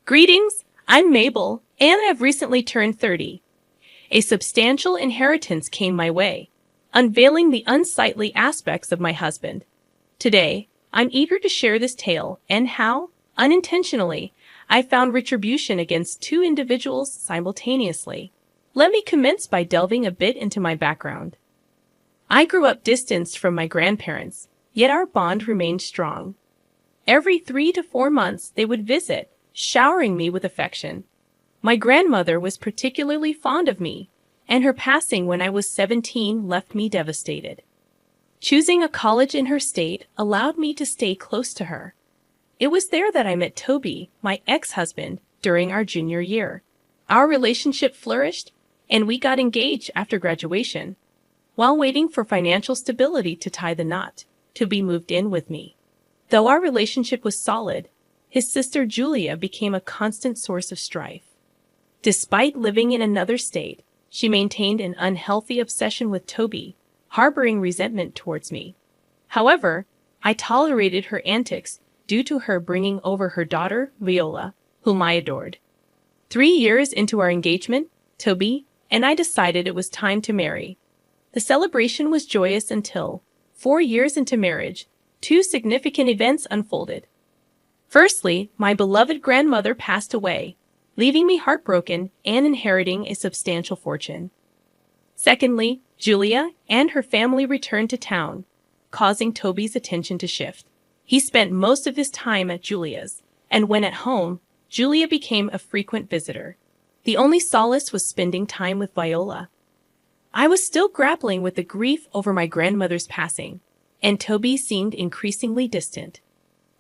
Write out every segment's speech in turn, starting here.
Greetings, I'm Mabel, and I've recently turned 30. A substantial inheritance came my way, unveiling the unsightly aspects of my husband. Today, I'm eager to share this tale and how, unintentionally, I found retribution against two individuals simultaneously. Let me commence by delving a bit into my background. I grew up distanced from my grandparents, yet our bond remained strong. Every 3 to 4 months they would visit, showering me with affection. My grandmother was particularly fond of me, and her passing when I was 17 left me devastated. Choosing a college in her state allowed me to stay close to her. It was there that I met Toby, my ex-husband, during our junior year. Our relationship flourished, and we got engaged after graduation. While waiting for financial stability to tie the knot, Toby moved in with me. Though our relationship was solid, his sister Julia became a constant source of strife. Despite living in another state, she maintained an unhealthy obsession with Toby, harboring resentment towards me. However, I tolerated her antics due to her bringing over her daughter, Viola, whom I adored. 3 years into our engagement, Toby and I decided it was time to marry. The celebration was joyous until, 4 years into marriage, two significant events unfolded. Firstly, my beloved grandmother passed away, leaving me heartbroken and inheriting a substantial fortune. Secondly, Julia and her family returned to town, causing Toby's attention to shift. He spent most of his time at Julia's, and when at home, Julia became a frequent visitor. The only solace was spending time with Viola. I was still grappling with the grief over my grandmother's passing, and Toby seemed increasingly distant.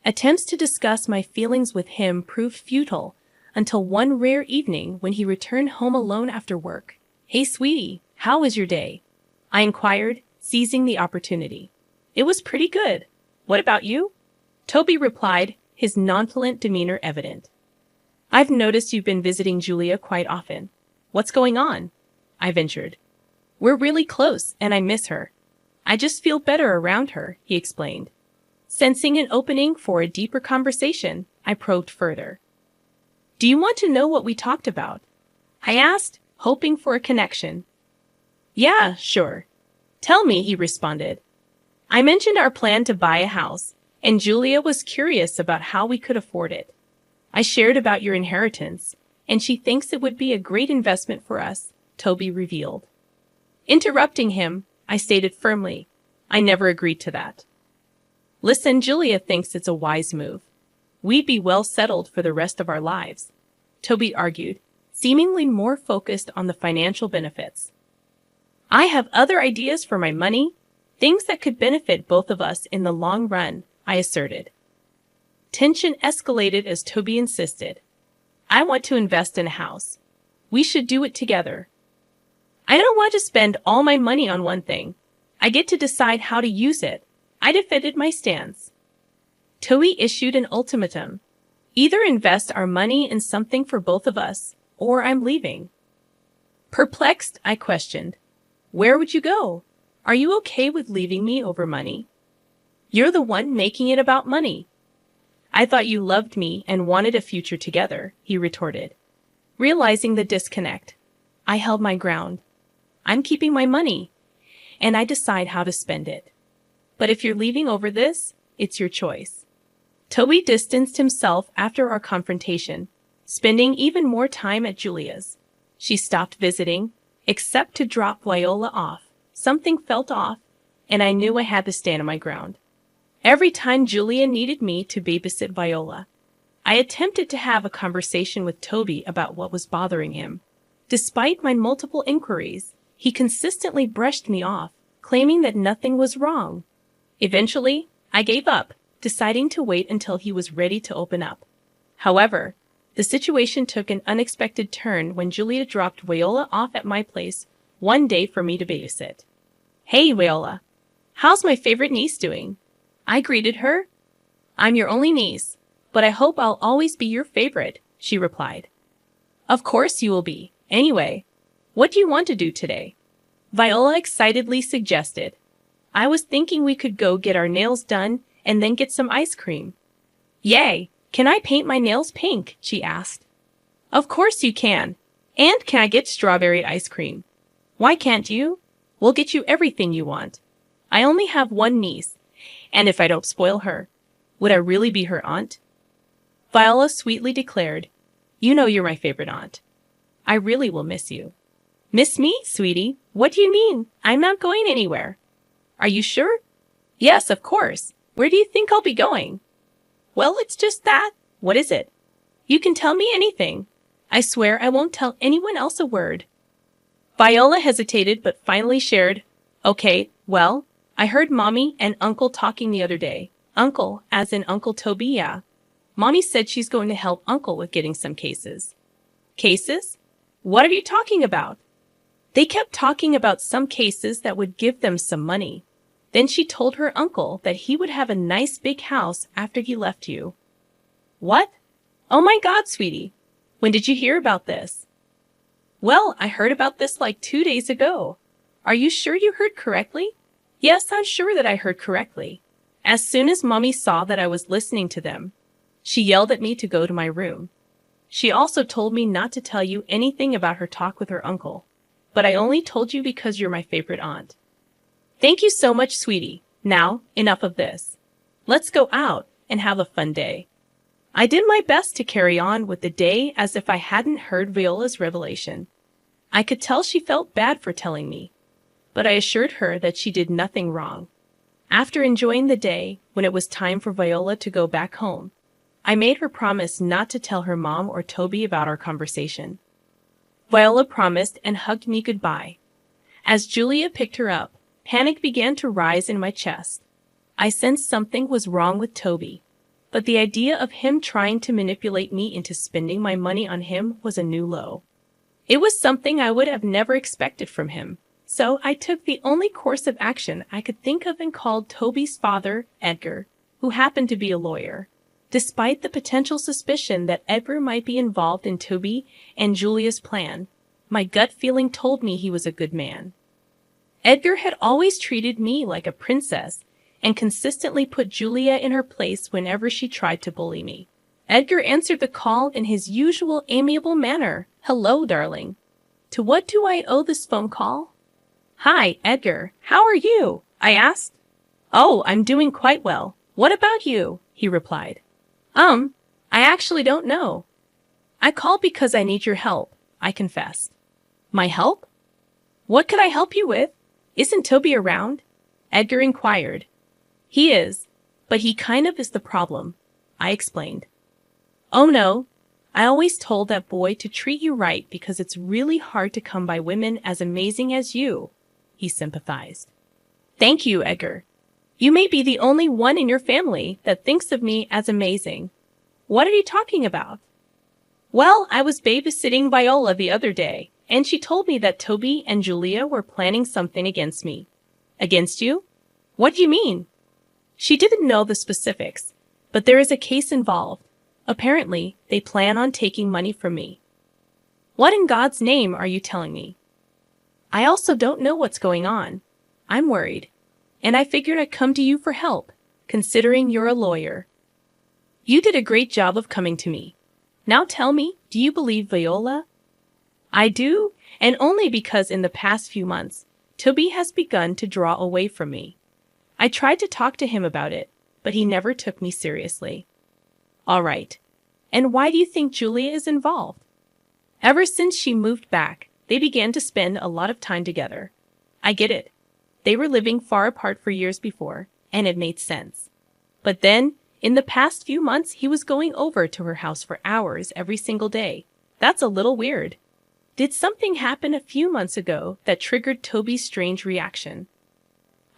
Attempts to discuss my feelings with him proved futile until one rare evening when he returned home alone after work. "Hey, sweetie, how was your day?" I inquired, seizing the opportunity. "It was pretty good. What about you?" Toby replied, his nonchalant demeanor evident. "I've noticed you've been visiting Julia quite often. What's going on?" I ventured. "We're really close, and I miss her. I just feel better around her," he explained. Sensing an opening for a deeper conversation, I probed further. "Do you want to know what we talked about?" I asked, hoping for a connection. "Yeah, sure. Tell me," he responded. "I mentioned our plan to buy a house, and Julia was curious about how we could afford it. I shared about your inheritance, and she thinks it would be a great investment for us," Toby revealed. Interrupting him, I stated firmly, "I never agreed to that." "Listen, Julia thinks it's a wise move. We'd be well settled for the rest of our lives," Toby argued, seemingly more focused on the financial benefits. "I have other ideas for my money, things that could benefit both of us in the long run," I asserted. Tension escalated as Toby insisted. "I want to invest in a house. We should do it together." "I don't want to spend all my money on one thing. I get to decide how to use it," I defended my stance. Toby issued an ultimatum. "Either invest our money in something for both of us, or I'm leaving." Perplexed, I questioned, "Where would you go? Are you okay with leaving me over money?" "You're the one making it about money." "I thought you loved me and wanted a future together," he retorted. Realizing the disconnect, I held my ground. "I'm keeping my money, and I decide how to spend it. But if you're leaving over this, it's your choice." Toby distanced himself after our confrontation, spending even more time at Julia's. She stopped visiting, except to drop Viola off. Something felt off, and I knew I had to stand my ground. Every time Julia needed me to babysit Viola, I attempted to have a conversation with Toby about what was bothering him. Despite my multiple inquiries, he consistently brushed me off, claiming that nothing was wrong. Eventually, I gave up, deciding to wait until he was ready to open up. However, the situation took an unexpected turn when Julia dropped Viola off at my place one day for me to babysit. "Hey, Viola, how's my favorite niece doing?" I greeted her. "I'm your only niece, but I hope I'll always be your favorite," she replied. "Of course you will be. Anyway, what do you want to do today?" Viola excitedly suggested. "I was thinking we could go get our nails done and then get some ice cream." "Yay! Can I paint my nails pink? She asked. Of course you can. And can I get strawberry ice cream? Why can't you? We'll get you everything you want. I only have one niece, and if I don't spoil her, would I really be her aunt? Viola sweetly declared, You know you're my favorite aunt. I really will miss you. Miss me, sweetie? What do you mean? I'm not going anywhere. Are you sure? Yes, of course. Where do you think I'll be going? Well, it's just that. What is it? You can tell me anything. I swear I won't tell anyone else a word. Viola hesitated but finally shared, Okay, well, I heard Mommy and Uncle talking the other day. Uncle, as in Uncle Toby, yeah. Mommy said she's going to help Uncle with getting some cases. Cases? What are you talking about? They kept talking about some cases that would give them some money. Then she told her uncle that he would have a nice big house after he left you. What? Oh my God, sweetie. When did you hear about this? Well, I heard about this like 2 days ago. Are you sure you heard correctly? Yes, I'm sure that I heard correctly. As soon as Mommy saw that I was listening to them, she yelled at me to go to my room. She also told me not to tell you anything about her talk with her uncle, but I only told you because you're my favorite aunt. Thank you so much, sweetie. Now, enough of this. Let's go out and have a fun day. I did my best to carry on with the day as if I hadn't heard Viola's revelation. I could tell she felt bad for telling me, but I assured her that she did nothing wrong. After enjoying the day, when it was time for Viola to go back home, I made her promise not to tell her mom or Toby about our conversation. Viola promised and hugged me goodbye. As Julia picked her up, panic began to rise in my chest. I sensed something was wrong with Toby, but the idea of him trying to manipulate me into spending my money on him was a new low. It was something I would have never expected from him, so I took the only course of action I could think of and called Toby's father, Edgar, who happened to be a lawyer. Despite the potential suspicion that Edgar might be involved in Toby and Julia's plan, my gut feeling told me he was a good man. Edgar had always treated me like a princess and consistently put Julia in her place whenever she tried to bully me. Edgar answered the call in his usual amiable manner. Hello, darling. To what do I owe this phone call? Hi, Edgar. How are you? I asked. Oh, I'm doing quite well. What about you? He replied. I actually don't know. I called because I need your help, I confessed. My help? What could I help you with? Isn't Toby around? Edgar inquired. He is, but he kind of is the problem, I explained. Oh no, I always told that boy to treat you right because it's really hard to come by women as amazing as you, he sympathized. Thank you, Edgar. You may be the only one in your family that thinks of me as amazing. What are you talking about? Well, I was babysitting Viola the other day, and she told me that Toby and Julia were planning something against me. Against you? What do you mean? She didn't know the specifics, but there is a case involved. Apparently, they plan on taking money from me. What in God's name are you telling me? I also don't know what's going on. I'm worried, and I figured I'd come to you for help, considering you're a lawyer. You did a great job of coming to me. Now tell me, do you believe Viola? I do, and only because in the past few months, Toby has begun to draw away from me. I tried to talk to him about it, but he never took me seriously. All right. And why do you think Julia is involved? Ever since she moved back, they began to spend a lot of time together. I get it. They were living far apart for years before, and it made sense. But then, in the past few months, he was going over to her house for hours every single day. That's a little weird. Did something happen a few months ago that triggered Toby's strange reaction?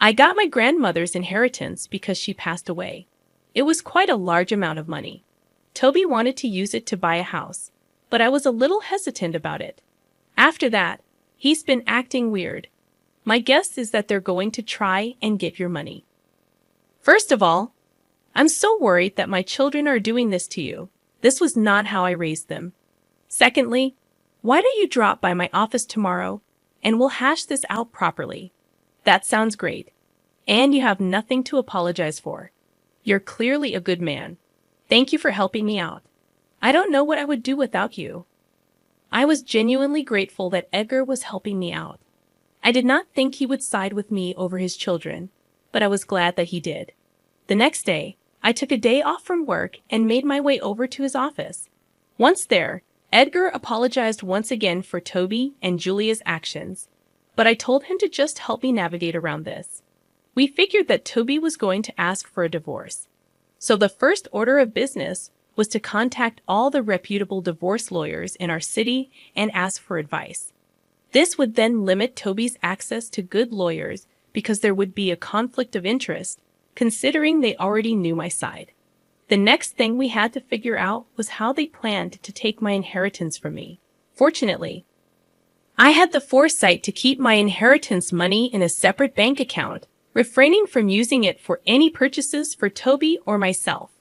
I got my grandmother's inheritance because she passed away. It was quite a large amount of money. Toby wanted to use it to buy a house, but I was a little hesitant about it. After that, he's been acting weird. My guess is that they're going to try and get your money. First of all, I'm so worried that my children are doing this to you. This was not how I raised them. Secondly, why don't you drop by my office tomorrow and we'll hash this out properly? That sounds great. And you have nothing to apologize for. You're clearly a good man. Thank you for helping me out. I don't know what I would do without you. I was genuinely grateful that Edgar was helping me out. I did not think he would side with me over his children, but I was glad that he did. The next day, I took a day off from work and made my way over to his office. Once there, Edgar apologized once again for Toby and Julia's actions, but I told him to just help me navigate around this. We figured that Toby was going to ask for a divorce. So the first order of business was to contact all the reputable divorce lawyers in our city and ask for advice. This would then limit Toby's access to good lawyers because there would be a conflict of interest, considering they already knew my side. The next thing we had to figure out was how they planned to take my inheritance from me. Fortunately, I had the foresight to keep my inheritance money in a separate bank account, refraining from using it for any purchases for Toby or myself.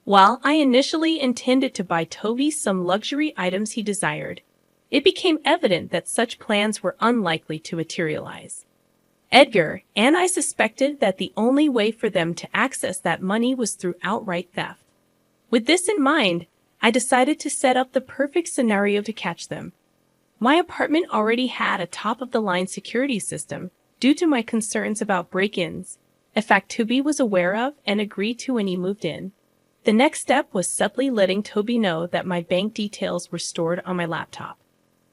While I initially intended to buy Toby some luxury items he desired, it became evident that such plans were unlikely to materialize. Edgar and I suspected that the only way for them to access that money was through outright theft. With this in mind, I decided to set up the perfect scenario to catch them. My apartment already had a top-of-the-line security system due to my concerns about break-ins, a fact Toby was aware of and agreed to when he moved in. The next step was subtly letting Toby know that my bank details were stored on my laptop.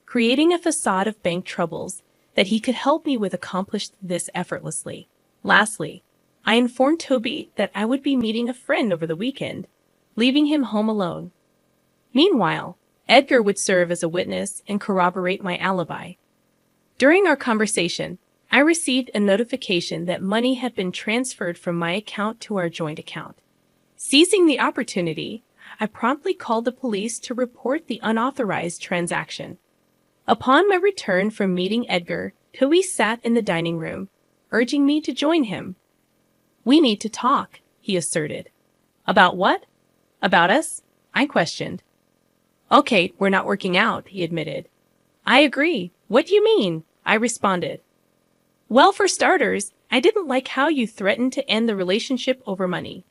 Creating a facade of bank troubles that he could help me with accomplished this effortlessly. Lastly, I informed Toby that I would be meeting a friend over the weekend, leaving him home alone. Meanwhile, Edgar would serve as a witness and corroborate my alibi. During our conversation, I received a notification that money had been transferred from my account to our joint account. Seizing the opportunity, I promptly called the police to report the unauthorized transaction. Upon my return from meeting Edgar, Toby sat in the dining room, urging me to join him. "We need to talk," he asserted. "About what?" "About us?" I questioned. "Okay, we're not working out," he admitted. "I agree. What do you mean?" I responded. "Well, for starters, I didn't like how you threatened to end the relationship over money.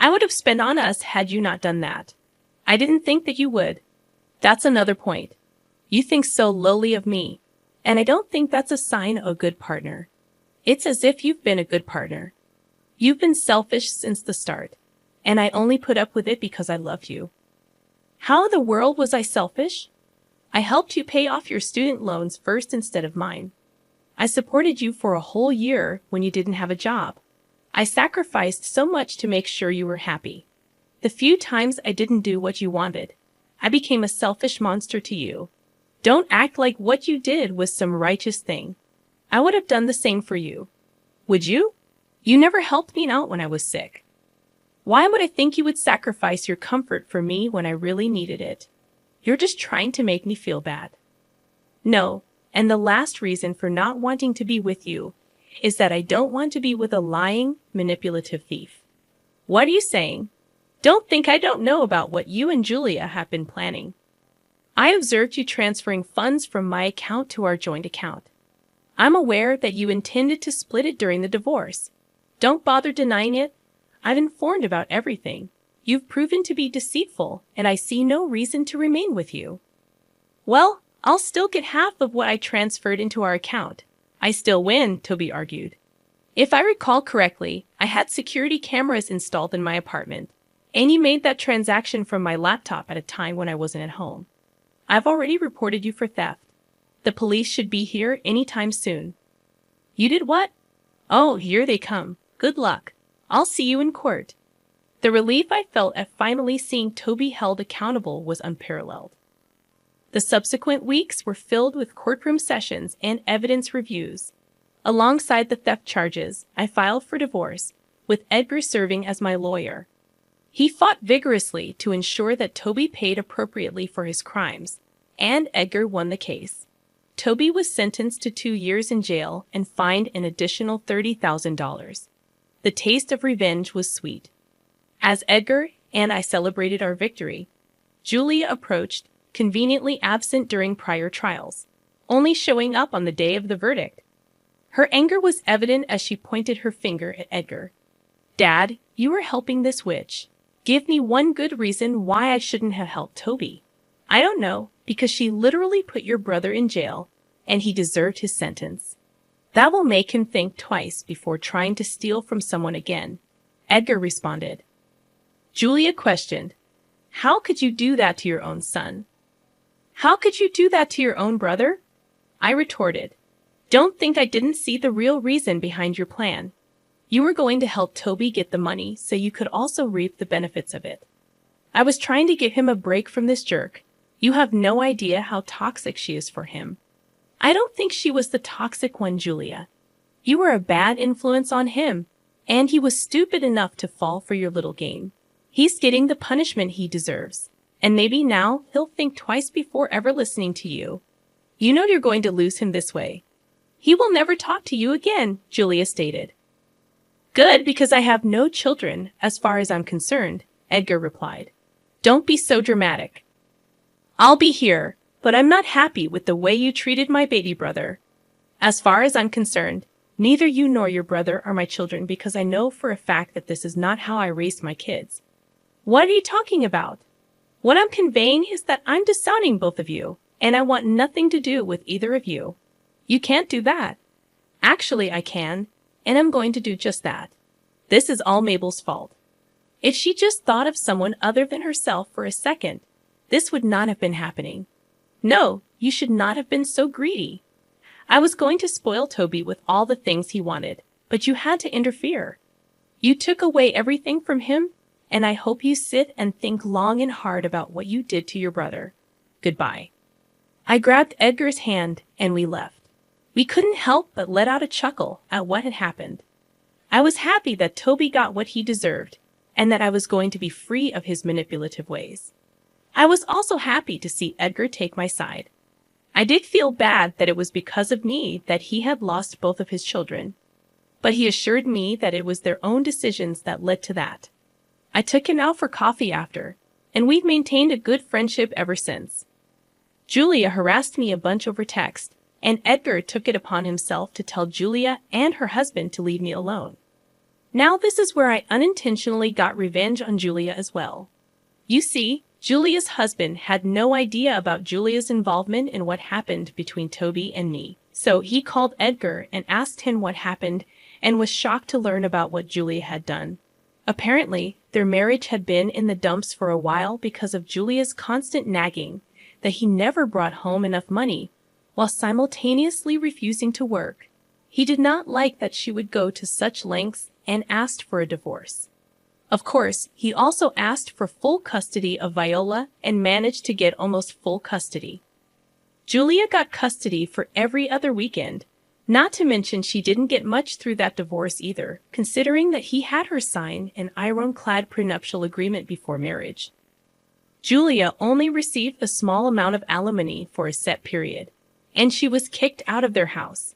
I would have spent on us had you not done that. I didn't think that you would. That's another point. You think so lowly of me, and I don't think that's a sign of a good partner. It's as if you've been a good partner. You've been selfish since the start, and I only put up with it because I love you." "How in the world was I selfish?" "I helped you pay off your student loans first instead of mine. I supported you for a whole year when you didn't have a job. I sacrificed so much to make sure you were happy. The few times I didn't do what you wanted, I became a selfish monster to you. Don't act like what you did was some righteous thing. I would have done the same for you. Would you? You never helped me out when I was sick. Why would I think you would sacrifice your comfort for me when I really needed it? You're just trying to make me feel bad." "No, and the last reason for not wanting to be with you is that I don't want to be with a lying, manipulative thief." "What are you saying? Don't think I don't know about what you and Julia have been planning. I observed you transferring funds from my account to our joint account. I'm aware that you intended to split it during the divorce. Don't bother denying it. I've informed about everything. You've proven to be deceitful, and I see no reason to remain with you." "Well, I'll still get half of what I transferred into our account. I still win," Toby argued. "If I recall correctly, I had security cameras installed in my apartment, and you made that transaction from my laptop at a time when I wasn't at home. I've already reported you for theft. The police should be here anytime soon." "You did what?" "Oh, here they come. Good luck. I'll see you in court." The relief I felt at finally seeing Toby held accountable was unparalleled. The subsequent weeks were filled with courtroom sessions and evidence reviews. Alongside the theft charges, I filed for divorce, with Edgar serving as my lawyer. He fought vigorously to ensure that Toby paid appropriately for his crimes, and Edgar won the case. Toby was sentenced to 2 years in jail and fined an additional $30,000. The taste of revenge was sweet. As Edgar and I celebrated our victory, Julia approached, conveniently absent during prior trials, only showing up on the day of the verdict. Her anger was evident as she pointed her finger at Edgar. "Dad, you were helping this witch. Give me one good reason why I shouldn't have helped Toby. I don't know, because she literally put your brother in jail, and he deserved his sentence. That will make him think twice before trying to steal from someone again, Edgar responded. Julia questioned, How could you do that to your own son? How could you do that to your own brother? I retorted, Don't think I didn't see the real reason behind your plan. You were going to help Toby get the money so you could also reap the benefits of it. I was trying to give him a break from this jerk. You have no idea how toxic she is for him. I don't think she was the toxic one, Julia. You were a bad influence on him, and he was stupid enough to fall for your little game. He's getting the punishment he deserves, and maybe now he'll think twice before ever listening to you. You know you're going to lose him this way. He will never talk to you again, Julia stated. Good, because I have no children, as far as I'm concerned, Edgar replied. Don't be so dramatic. I'll be here, but I'm not happy with the way you treated my baby brother. As far as I'm concerned, neither you nor your brother are my children because I know for a fact that this is not how I raised my kids. What are you talking about? What I'm conveying is that I'm disowning both of you, and I want nothing to do with either of you. You can't do that. Actually, I can, and I'm going to do just that. This is all Mabel's fault. If she just thought of someone other than herself for a second, this would not have been happening. No, you should not have been so greedy. I was going to spoil Toby with all the things he wanted, but you had to interfere. You took away everything from him, and I hope you sit and think long and hard about what you did to your brother. Goodbye. I grabbed Edgar's hand and we left. We couldn't help but let out a chuckle at what had happened. I was happy that Toby got what he deserved, and that I was going to be free of his manipulative ways. I was also happy to see Edgar take my side. I did feel bad that it was because of me that he had lost both of his children, but he assured me that it was their own decisions that led to that. I took him out for coffee after, and we've maintained a good friendship ever since. Julia harassed me a bunch over text, and Edgar took it upon himself to tell Julia and her husband to leave me alone. Now this is where I unintentionally got revenge on Julia as well. You see, Julia's husband had no idea about Julia's involvement in what happened between Toby and me, so he called Edgar and asked him what happened and was shocked to learn about what Julia had done. Apparently, their marriage had been in the dumps for a while because of Julia's constant nagging that he never brought home enough money, while simultaneously refusing to work. He did not like that she would go to such lengths and asked for a divorce. Of course, he also asked for full custody of Viola and managed to get almost full custody. Julia got custody for every other weekend, not to mention she didn't get much through that divorce either, considering that he had her sign an ironclad prenuptial agreement before marriage. Julia only received a small amount of alimony for a set period, and she was kicked out of their house.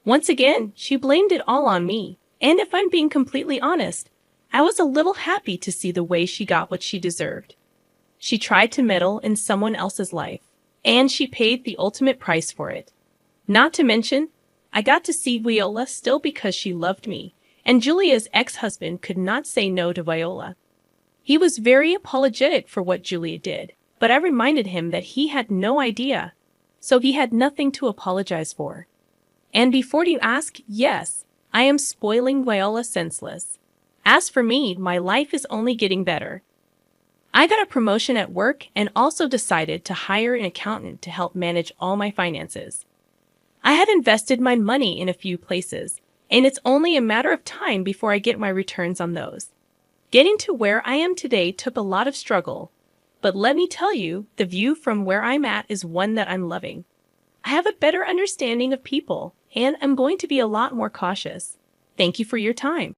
Once again, she blamed it all on me, and if I'm being completely honest, I was a little happy to see the way she got what she deserved. She tried to meddle in someone else's life, and she paid the ultimate price for it. Not to mention, I got to see Viola still because she loved me, and Julia's ex-husband could not say no to Viola. He was very apologetic for what Julia did, but I reminded him that he had no idea, so he had nothing to apologize for. And before you ask, yes, I am spoiling Viola senseless. As for me, my life is only getting better. I got a promotion at work and also decided to hire an accountant to help manage all my finances. I had invested my money in a few places, and it's only a matter of time before I get my returns on those. Getting to where I am today took a lot of struggle, but let me tell you, the view from where I'm at is one that I'm loving. I have a better understanding of people, and I'm going to be a lot more cautious. Thank you for your time.